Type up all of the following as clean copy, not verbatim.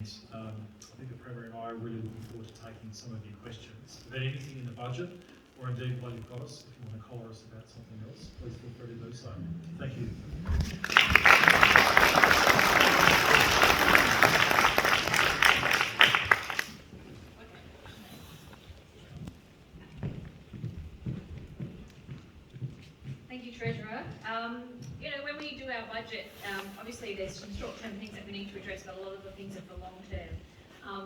I think the Premier and I are really looking forward to taking some of your questions about anything in the budget, or indeed while you've got us, if you want to collar us about something else, please feel free to do so. Thank you. Thank you, Treasurer. When we do our budget, obviously there's some short-term things that we need to address, but a lot of the things are for long-term.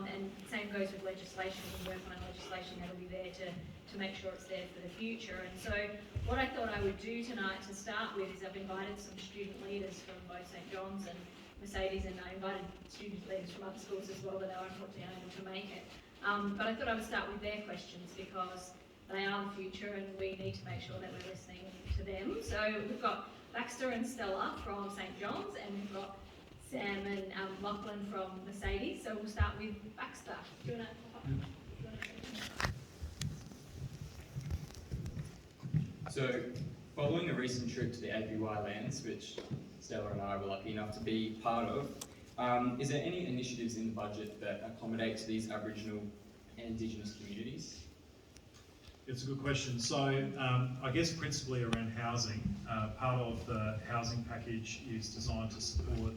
And same goes with legislation. We work on legislation that'll be there to make sure it's there for the future. And so what I thought I would do tonight to start with is I've invited some student leaders from both St John's and Mercedes, and I invited student leaders from other schools as well that are unfortunately unable to make it. But I thought I would start with their questions because they are the future and we need to make sure that we're listening to them. So we've got Baxter and Stella from St John's, and we've got Sam and Lachlan from Mercedes. So we'll start with Baxter. Do you want to So, following a recent trip to the APY lands, which Stella and I were lucky enough to be part of, is there any initiatives in the budget that accommodate to these Aboriginal and Indigenous communities? It's a good question. So I guess principally around housing. Part of the housing package is designed to support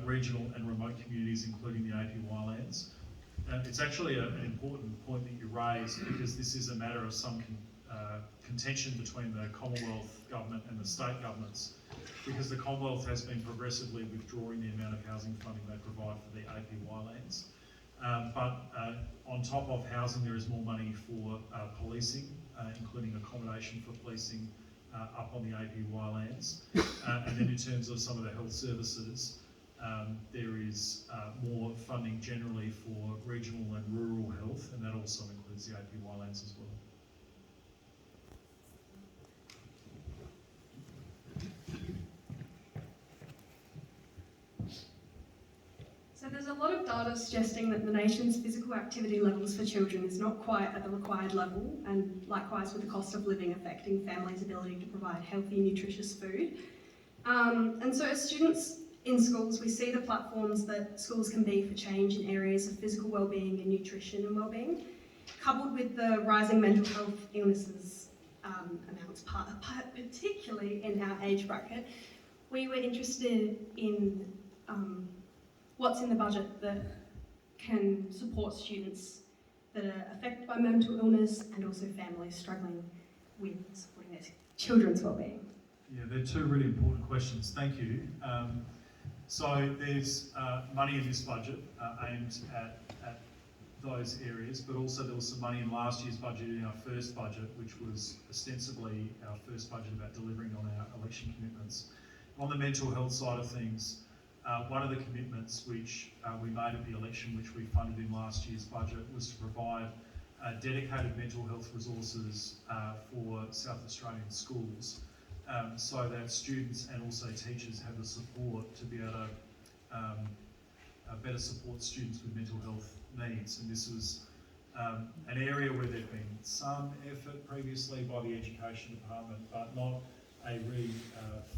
regional and remote communities, including the APY lands. It's actually an important point that you raise, because this is a matter of some contention between the Commonwealth Government and the state governments, because the Commonwealth has been progressively withdrawing the amount of housing funding they provide for the APY lands. But on top of housing, there is more money for policing, including accommodation for policing up on the APY lands. And then in terms of some of the health services, there is more funding generally for regional and rural health, and that also includes the APY lands as well. So there's a lot of data suggesting that the nation's physical activity levels for children is not quite at the required level, and likewise with the cost of living affecting families' ability to provide healthy, nutritious food. And so as students in schools, we see the platforms that schools can be for change in areas of physical wellbeing and nutrition and wellbeing, coupled with the rising mental health illnesses amounts, particularly in our age bracket. We were interested in what's in the budget that can support students that are affected by mental illness and also families struggling with supporting their children's wellbeing. Yeah, they're two really important questions. Thank you. So there's money in this budget aimed at those areas, but also there was some money in last year's budget, in our first budget, which was ostensibly our first budget about delivering on our election commitments. On the mental health side of things, one of the commitments which we made at the election, which we funded in last year's budget, was to provide dedicated mental health resources for South Australian schools, so that students and also teachers have the support to be able to better support students with mental health needs. And this was an area where there'd been some effort previously by the Education Department, but not a really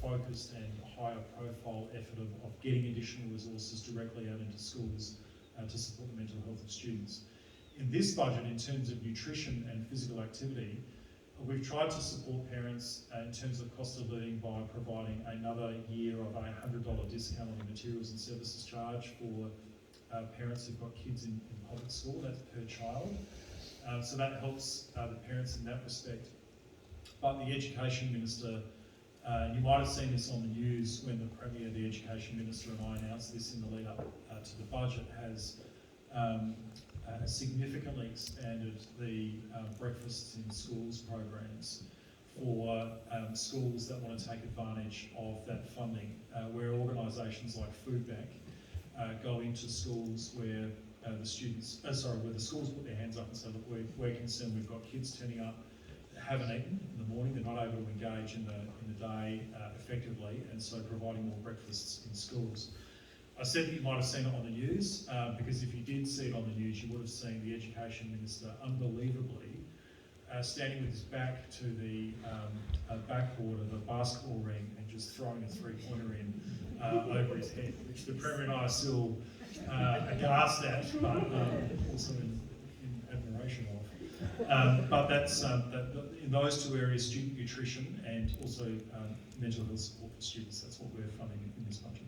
focused and higher profile effort of getting additional resources directly out into schools to support the mental health of students. In this budget, in terms of nutrition and physical activity, we've tried to support parents in terms of cost of living by providing another year of a $100 discount on the materials and services charge for parents who've got kids in public school. That's per child. So that helps the parents in that respect. But the Education Minister, you might have seen this on the news when the Premier, the Education Minister, and I announced this in the lead up to the budget, has significantly expanded the breakfasts in schools programs for schools that want to take advantage of that funding, where organisations like Food Bank go into schools where where the schools put their hands up and say, look, we're concerned, we've got kids turning up, haven't eaten in the morning, they're not able to engage in the day effectively, and so providing more breakfasts in schools. I said that you might have seen it on the news, because if you did see it on the news, you would have seen the Education Minister unbelievably standing with his back to the backboard of a basketball ring and just throwing a three-pointer in over his head, which the Premier and I are still aghast at, but also in admiration of. But that's in those two areas, student nutrition and also mental health support for students. That's what we're funding in this budget.